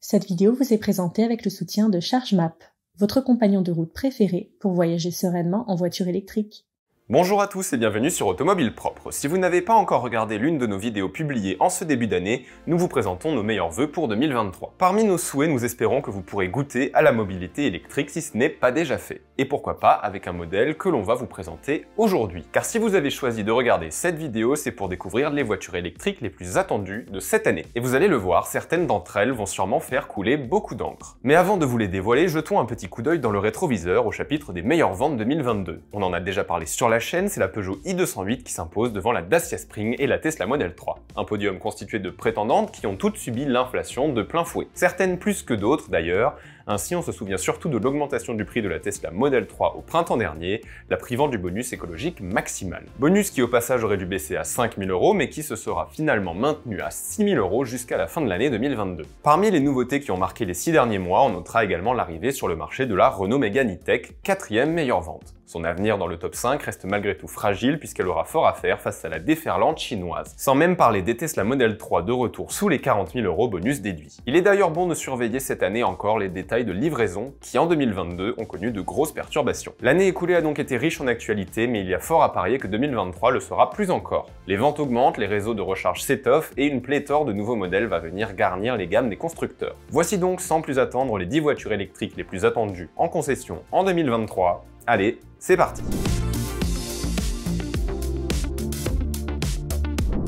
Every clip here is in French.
Cette vidéo vous est présentée avec le soutien de ChargeMap, votre compagnon de route préféré pour voyager sereinement en voiture électrique. Bonjour à tous et bienvenue sur Automobile Propre. Si vous n'avez pas encore regardé l'une de nos vidéos publiées en ce début d'année, nous vous présentons nos meilleurs vœux pour 2023. Parmi nos souhaits, nous espérons que vous pourrez goûter à la mobilité électrique si ce n'est pas déjà fait. Et pourquoi pas avec un modèle que l'on va vous présenter aujourd'hui. Car si vous avez choisi de regarder cette vidéo, c'est pour découvrir les voitures électriques les plus attendues de cette année. Et vous allez le voir, certaines d'entre elles vont sûrement faire couler beaucoup d'encre. Mais avant de vous les dévoiler, jetons un petit coup d'œil dans le rétroviseur au chapitre des meilleures ventes 2022. On en a déjà parlé sur la chaîne, c'est la Peugeot i208 qui s'impose devant la Dacia Spring et la Tesla Model 3. Un podium constitué de prétendantes qui ont toutes subi l'inflation de plein fouet. Certaines plus que d'autres d'ailleurs. Ainsi, on se souvient surtout de l'augmentation du prix de la Tesla Model 3 au printemps dernier, la privant du bonus écologique maximal. Bonus qui au passage aurait dû baisser à 5 000 € mais qui se sera finalement maintenu à 6 000 € jusqu'à la fin de l'année 2022. Parmi les nouveautés qui ont marqué les 6 derniers mois, on notera également l'arrivée sur le marché de la Renault Mégane E-Tech, 4e meilleure vente. Son avenir dans le top 5 reste malgré tout fragile puisqu'elle aura fort à faire face à la déferlante chinoise. Sans même parler des Tesla Model 3 de retour sous les 40 000 € bonus déduit. Il est d'ailleurs bon de surveiller cette année encore les détails de livraison qui en 2022 ont connu de grosses perturbations. L'année écoulée a donc été riche en actualités mais il y a fort à parier que 2023 le sera plus encore. Les ventes augmentent, les réseaux de recharge s'étoffent et une pléthore de nouveaux modèles va venir garnir les gammes des constructeurs. Voici donc sans plus attendre les 10 voitures électriques les plus attendues en concession en 2023. Allez, c'est parti!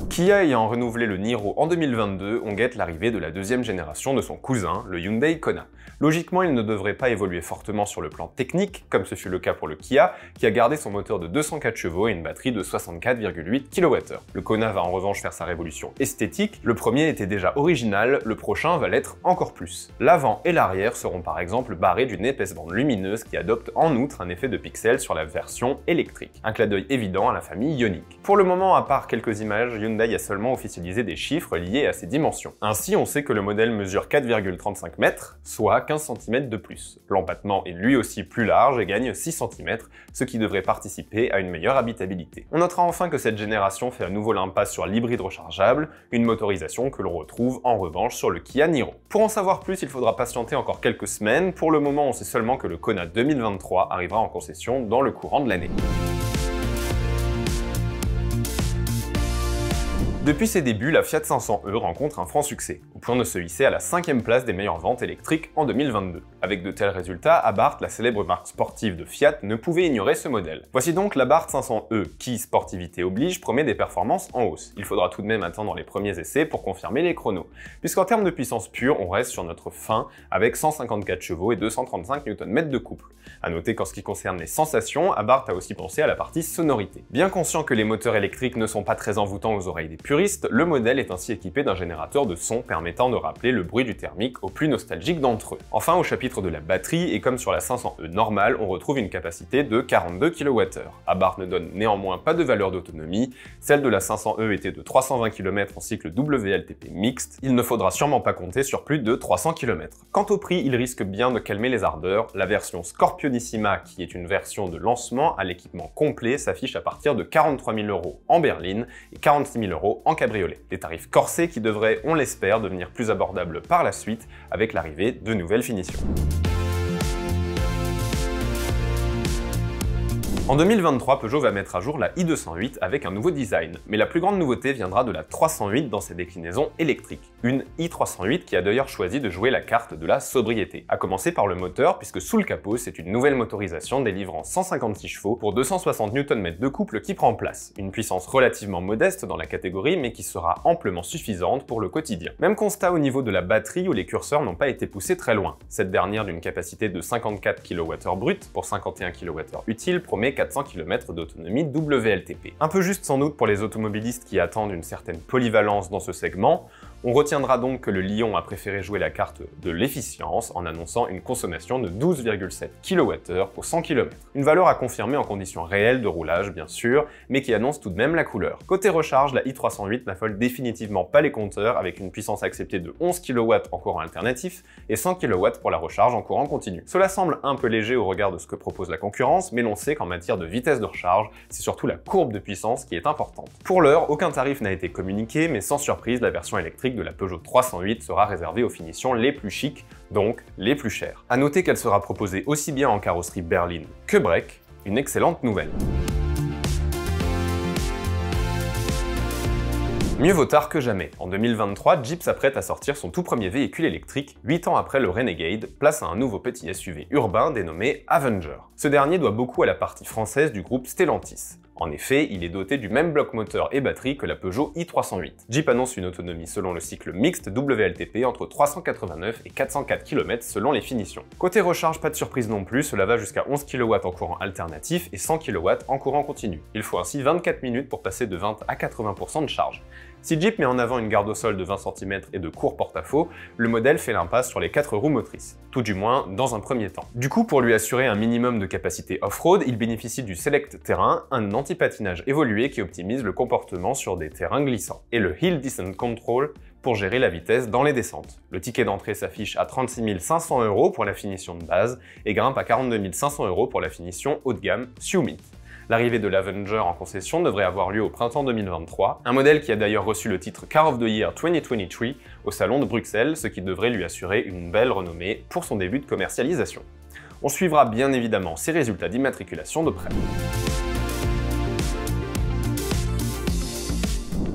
Kia ayant renouvelé le Niro en 2022, on guette l'arrivée de la deuxième génération de son cousin, le Hyundai Kona. Logiquement, il ne devrait pas évoluer fortement sur le plan technique, comme ce fut le cas pour le Kia, qui a gardé son moteur de 204 chevaux et une batterie de 64,8 kWh. Le Kona va en revanche faire sa révolution esthétique, le premier était déjà original, le prochain va l'être encore plus. L'avant et l'arrière seront par exemple barrés d'une épaisse bande lumineuse qui adopte en outre un effet de pixels sur la version électrique. Un clin d'œil évident à la famille Ioniq. Pour le moment, à part quelques images, Hyundai a seulement officialisé des chiffres liés à ses dimensions. Ainsi, on sait que le modèle mesure 4,35 mètres, soit 15 cm de plus. L'empattement est lui aussi plus large et gagne 6 cm, ce qui devrait participer à une meilleure habitabilité. On notera enfin que cette génération fait à nouveau l'impasse sur l'hybride rechargeable, une motorisation que l'on retrouve en revanche sur le Kia Niro. Pour en savoir plus, il faudra patienter encore quelques semaines. Pour le moment, on sait seulement que le Kona 2023 arrivera en concession dans le courant de l'année. Depuis ses débuts, la Fiat 500e rencontre un franc succès, au point de se hisser à la 5e place des meilleures ventes électriques en 2022. Avec de tels résultats, Abarth, la célèbre marque sportive de Fiat, ne pouvait ignorer ce modèle. Voici donc l'Abarth 500e qui, sportivité oblige, promet des performances en hausse. Il faudra tout de même attendre les premiers essais pour confirmer les chronos, puisqu'en termes de puissance pure, on reste sur notre fin avec 154 chevaux et 235 Nm de couple. A noter qu'en ce qui concerne les sensations, Abarth a aussi pensé à la partie sonorité. Bien conscient que les moteurs électriques ne sont pas très envoûtants aux oreilles des puristes, le modèle est ainsi équipé d'un générateur de son permettant de rappeler le bruit du thermique aux plus nostalgiques d'entre eux. Enfin, au chapitre de la batterie, et comme sur la 500e normale, on retrouve une capacité de 42 kWh. Abarth ne donne néanmoins pas de valeur d'autonomie, celle de la 500e était de 320 km en cycle WLTP mixte, il ne faudra sûrement pas compter sur plus de 300 km. Quant au prix, il risque bien de calmer les ardeurs, la version Scorpionissima, qui est une version de lancement à l'équipement complet, s'affiche à partir de 43 000 € en berline et 46 000 € en cabriolet. Des tarifs corsés qui devraient, on l'espère, devenir plus abordables par la suite avec l'arrivée de nouvelles finitions. En 2023, Peugeot va mettre à jour la i208 avec un nouveau design, mais la plus grande nouveauté viendra de la 308 dans ses déclinaisons électriques. Une i308 qui a d'ailleurs choisi de jouer la carte de la sobriété. À commencer par le moteur, puisque sous le capot, c'est une nouvelle motorisation délivrant 156 chevaux pour 260 Nm de couple qui prend place. Une puissance relativement modeste dans la catégorie, mais qui sera amplement suffisante pour le quotidien. Même constat au niveau de la batterie où les curseurs n'ont pas été poussés très loin. Cette dernière d'une capacité de 54 kWh brut pour 51 kWh utile promet 400 km d'autonomie WLTP. Un peu juste sans doute pour les automobilistes qui attendent une certaine polyvalence dans ce segment. On retiendra donc que le Lion a préféré jouer la carte de l'efficience en annonçant une consommation de 12,7 kWh pour 100 km. Une valeur à confirmer en conditions réelles de roulage bien sûr, mais qui annonce tout de même la couleur. Côté recharge, la i308 n'affole définitivement pas les compteurs avec une puissance acceptée de 11 kW en courant alternatif et 100 kW pour la recharge en courant continu. Cela semble un peu léger au regard de ce que propose la concurrence, mais l'on sait qu'en matière de vitesse de recharge, c'est surtout la courbe de puissance qui est importante. Pour l'heure, aucun tarif n'a été communiqué, mais sans surprise, la version électrique électrique de la Peugeot 308 sera réservée aux finitions les plus chics, donc les plus chères. A noter qu'elle sera proposée aussi bien en carrosserie berline que break, une excellente nouvelle. Mieux vaut tard que jamais. En 2023, Jeep s'apprête à sortir son tout premier véhicule électrique, 8 ans après le Renegade, place à un nouveau petit SUV urbain dénommé Avenger. Ce dernier doit beaucoup à la partie française du groupe Stellantis. En effet, il est doté du même bloc moteur et batterie que la Peugeot i308. Jeep annonce une autonomie selon le cycle mixte WLTP entre 389 et 404 km selon les finitions. Côté recharge, pas de surprise non plus, cela va jusqu'à 11 kW en courant alternatif et 100 kW en courant continu. Il faut ainsi 24 minutes pour passer de 20 à 80% de charge. Si Jeep met en avant une garde au sol de 20 cm et de courts porte-à-faux, le modèle fait l'impasse sur les 4 roues motrices, tout du moins dans un premier temps. Du coup, pour lui assurer un minimum de capacité off-road, il bénéficie du Select Terrain, un anti-patinage évolué qui optimise le comportement sur des terrains glissants, et le Hill Descent Control pour gérer la vitesse dans les descentes. Le ticket d'entrée s'affiche à 36 500 € pour la finition de base et grimpe à 42 500 € pour la finition haut de gamme Summit. L'arrivée de l'Avenger en concession devrait avoir lieu au printemps 2023, un modèle qui a d'ailleurs reçu le titre Car of the Year 2023 au salon de Bruxelles, ce qui devrait lui assurer une belle renommée pour son début de commercialisation. On suivra bien évidemment ses résultats d'immatriculation de près.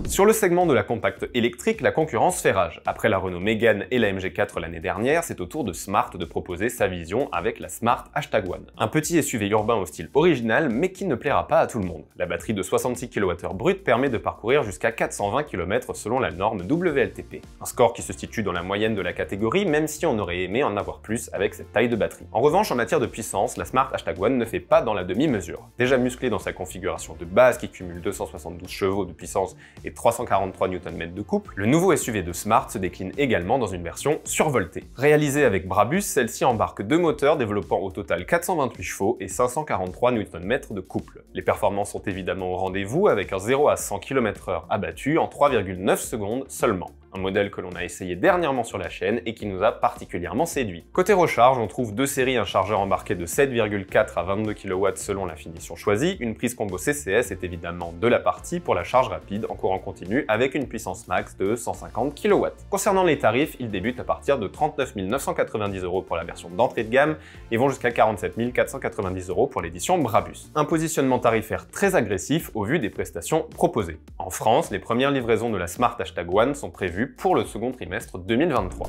Sur le segment de la compacte électrique, la concurrence fait rage. Après la Renault Mégane et la MG4 l'année dernière, c'est au tour de Smart de proposer sa vision avec la Smart #1. Un petit SUV urbain au style original, mais qui ne plaira pas à tout le monde. La batterie de 66 kWh brut permet de parcourir jusqu'à 420 km selon la norme WLTP. Un score qui se situe dans la moyenne de la catégorie, même si on aurait aimé en avoir plus avec cette taille de batterie. En revanche, en matière de puissance, la Smart #1 ne fait pas dans la demi-mesure. Déjà musclée dans sa configuration de base qui cumule 272 chevaux de puissance et 343 Nm de couple, le nouveau SUV de Smart se décline également dans une version survoltée. Réalisée avec Brabus, celle-ci embarque deux moteurs développant au total 428 chevaux et 543 Nm de couple. Les performances sont évidemment au rendez-vous avec un 0 à 100 km/h abattu en 3,9 secondes seulement. Un modèle que l'on a essayé dernièrement sur la chaîne et qui nous a particulièrement séduit. Côté recharge, on trouve deux séries, un chargeur embarqué de 7,4 à 22 kW selon la finition choisie. Une prise combo CCS est évidemment de la partie pour la charge rapide en courant continu avec une puissance max de 150 kW. Concernant les tarifs, ils débutent à partir de 39 990 € pour la version d'entrée de gamme et vont jusqu'à 47 490 € pour l'édition Brabus. Un positionnement tarifaire très agressif au vu des prestations proposées. En France, les premières livraisons de la Smart #1 sont prévues pour le second trimestre 2023.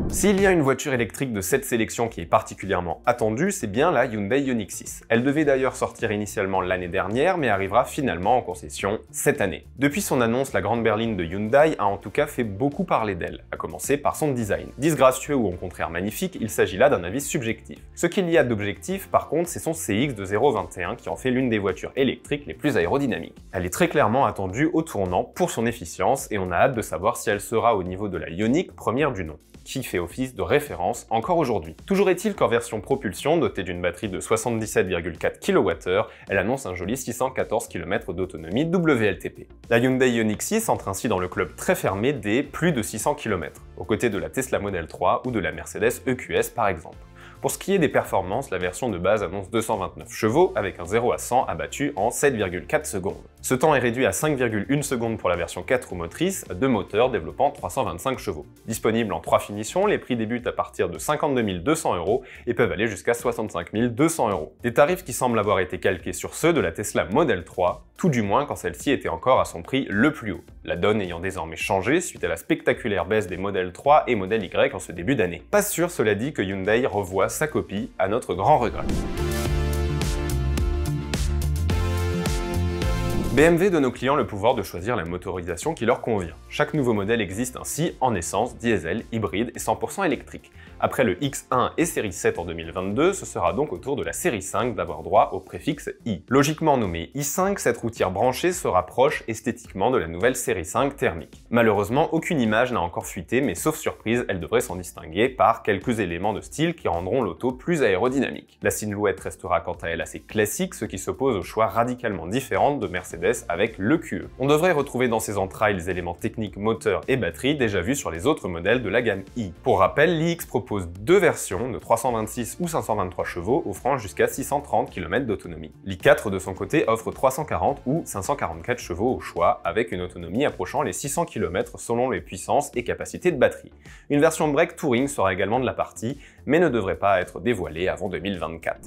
S'il y a une voiture électrique de cette sélection qui est particulièrement attendue, c'est bien la Hyundai Ioniq 6. Elle devait d'ailleurs sortir initialement l'année dernière, mais arrivera finalement en concession cette année. Depuis son annonce, la grande berline de Hyundai a en tout cas fait beaucoup parler d'elle, à commencer par son design. Disgracieux ou au contraire magnifique, il s'agit là d'un avis subjectif. Ce qu'il y a d'objectif, par contre, c'est son CX de 0,21 qui en fait l'une des voitures électriques les plus aérodynamiques. Elle est très clairement attendue au tournant pour son efficience et on a hâte de savoir si elle sera au niveau de la Ioniq première du nom, qui fait office de référence encore aujourd'hui. Toujours est-il qu'en version propulsion, dotée d'une batterie de 77,4 kWh, elle annonce un joli 614 km d'autonomie WLTP. La Hyundai Ioniq 6 entre ainsi dans le club très fermé des plus de 600 km, aux côtés de la Tesla Model 3 ou de la Mercedes EQS par exemple. Pour ce qui est des performances, la version de base annonce 229 chevaux avec un 0 à 100 abattu en 7,4 secondes. Ce temps est réduit à 5,1 secondes pour la version 4 roues motrices, deux moteurs développant 325 chevaux. Disponible en 3 finitions, les prix débutent à partir de 52 200 € et peuvent aller jusqu'à 65 200 €. Des tarifs qui semblent avoir été calqués sur ceux de la Tesla Model 3, tout du moins quand celle-ci était encore à son prix le plus haut. La donne ayant désormais changé suite à la spectaculaire baisse des Model 3 et Model Y en ce début d'année. Pas sûr, cela dit, que Hyundai revoie sa copie à notre grand regret. BMW donne aux clients le pouvoir de choisir la motorisation qui leur convient. Chaque nouveau modèle existe ainsi en essence, diesel, hybride et 100% électrique. Après le X1 et série 7 en 2022, ce sera donc au tour de la série 5 d'avoir droit au préfixe i. Logiquement nommée i5, cette routière branchée se rapproche esthétiquement de la nouvelle série 5 thermique. Malheureusement, aucune image n'a encore fuité, mais sauf surprise, elle devrait s'en distinguer par quelques éléments de style qui rendront l'auto plus aérodynamique. La silhouette restera quant à elle assez classique, ce qui s'oppose au choix radicalement différent de Mercedes avec le QE. On devrait retrouver dans ses entrailles les éléments techniques moteur et batterie déjà vus sur les autres modèles de la gamme i. Pour rappel, l'iX propose propose deux versions de 326 ou 523 chevaux offrant jusqu'à 630 km d'autonomie. l'i4 de son côté offre 340 ou 544 chevaux au choix, avec une autonomie approchant les 600 km selon les puissances et capacités de batterie. Une version break touring sera également de la partie, mais ne devrait pas être dévoilée avant 2024.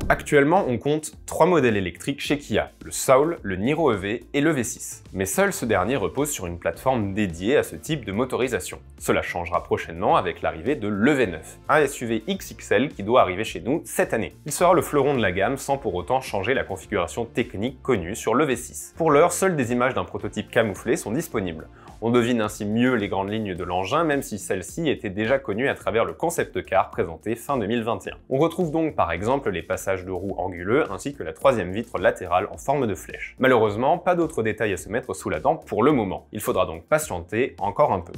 Actuellement, on compte 3 modèles électriques chez Kia, le Soul, le Niro EV et le V6. Mais seul ce dernier repose sur une plateforme dédiée à ce type de motorisation. Cela changera prochainement avec l'arrivée de l'EV9, un SUV XXL qui doit arriver chez nous cette année. Il sera le fleuron de la gamme sans pour autant changer la configuration technique connue sur le V6. Pour l'heure, seules des images d'un prototype camouflé sont disponibles. On devine ainsi mieux les grandes lignes de l'engin, même si celle-ci était déjà connue à travers le concept car présenté fin 2021. On retrouve donc par exemple les passages de roues anguleux ainsi que la troisième vitre latérale en forme de flèche. Malheureusement, pas d'autres détails à se mettre sous la dent pour le moment. Il faudra donc patienter encore un peu.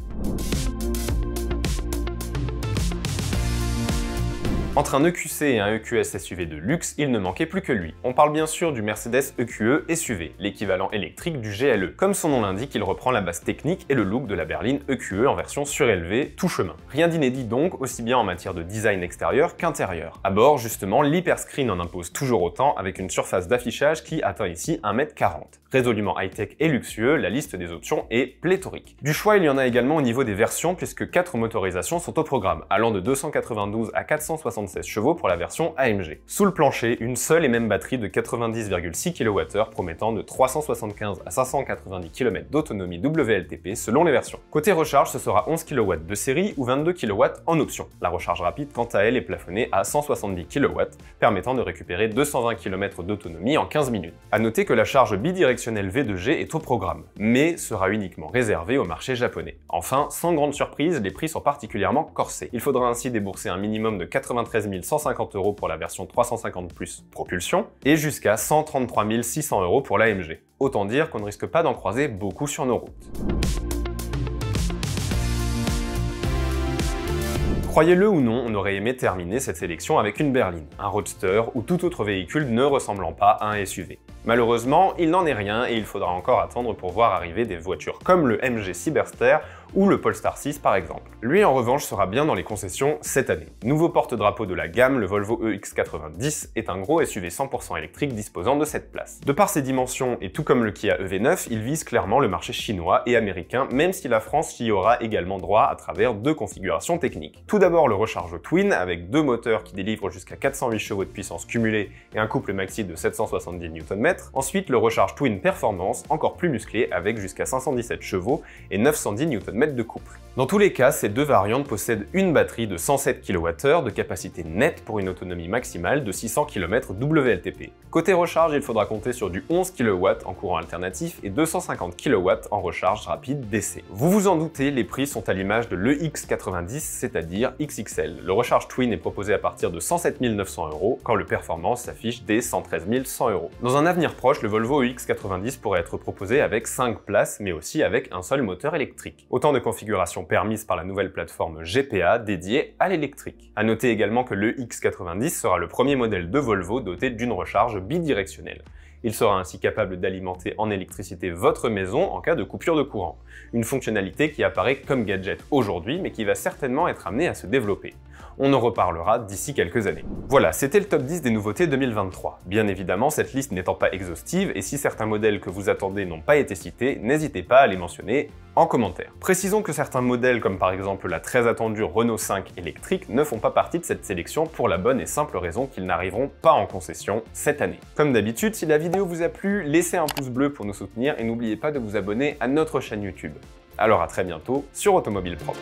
Entre un EQC et un EQS SUV de luxe, il ne manquait plus que lui. On parle bien sûr du Mercedes EQE SUV, l'équivalent électrique du GLE. Comme son nom l'indique, il reprend la base technique et le look de la berline EQE en version surélevée, tout chemin. Rien d'inédit donc, aussi bien en matière de design extérieur qu'intérieur. À bord, justement, l'hyperscreen en impose toujours autant, avec une surface d'affichage qui atteint ici 1,40 m. Résolument high-tech et luxueux, la liste des options est pléthorique. Du choix, il y en a également au niveau des versions, puisque 4 motorisations sont au programme, allant de 292 à 476 chevaux pour la version AMG. Sous le plancher, une seule et même batterie de 90,6 kWh promettant de 375 à 590 km d'autonomie WLTP selon les versions. Côté recharge, ce sera 11 kW de série ou 22 kW en option. La recharge rapide, quant à elle, est plafonnée à 170 kW, permettant de récupérer 220 km d'autonomie en 15 minutes. A noter que la charge bidirectionnelle V2G est au programme, mais sera uniquement réservée au marché japonais. Enfin, sans grande surprise, les prix sont particulièrement corsés. Il faudra ainsi débourser un minimum de 93 150 € pour la version 350+ propulsion et jusqu'à 133 600 € pour l'AMG. Autant dire qu'on ne risque pas d'en croiser beaucoup sur nos routes. Croyez-le ou non, on aurait aimé terminer cette sélection avec une berline, un roadster ou tout autre véhicule ne ressemblant pas à un SUV. Malheureusement, il n'en est rien et il faudra encore attendre pour voir arriver des voitures comme le MG Cyberster ou le Polestar 6 par exemple. Lui en revanche sera bien dans les concessions cette année. Nouveau porte-drapeau de la gamme, le Volvo EX90 est un gros SUV 100% électrique disposant de cette place. De par ses dimensions et tout comme le Kia EV9, il vise clairement le marché chinois et américain, même si la France y aura également droit à travers deux configurations techniques. Tout d'abord le recharge twin avec deux moteurs qui délivrent jusqu'à 408 chevaux de puissance cumulée et un couple maxi de 770 Nm. Ensuite le recharge twin performance encore plus musclé avec jusqu'à 517 chevaux et 910 Nm de couple. Dans tous les cas, ces deux variantes possèdent une batterie de 107 kWh de capacité nette pour une autonomie maximale de 600 km WLTP. Côté recharge, il faudra compter sur du 11 kW en courant alternatif et 250 kW en recharge rapide DC. Vous vous en doutez, les prix sont à l'image de l'EX90, c'est-à-dire XXL. Le recharge twin est proposé à partir de 107 900 €, quand le performance s'affiche dès 113 100 €. Dans un avenir proche, le Volvo EX90 pourrait être proposé avec 5 places, mais aussi avec un seul moteur électrique. Autant de configurations permises par la nouvelle plateforme GPA dédiée à l'électrique. A noter également que le X90 sera le premier modèle de Volvo doté d'une recharge bidirectionnelle. Il sera ainsi capable d'alimenter en électricité votre maison en cas de coupure de courant. Une fonctionnalité qui apparaît comme gadget aujourd'hui, mais qui va certainement être amenée à se développer. On en reparlera d'ici quelques années. Voilà, c'était le top 10 des nouveautés 2023. Bien évidemment, cette liste n'étant pas exhaustive, et si certains modèles que vous attendez n'ont pas été cités, n'hésitez pas à les mentionner en commentaire. Précisons que certains modèles, comme par exemple la très attendue Renault 5 électrique, ne font pas partie de cette sélection pour la bonne et simple raison qu'ils n'arriveront pas en concession cette année. Comme d'habitude, si la vidéo vous a plu, laissez un pouce bleu pour nous soutenir et n'oubliez pas de vous abonner à notre chaîne YouTube. Alors à très bientôt sur Automobile Propre.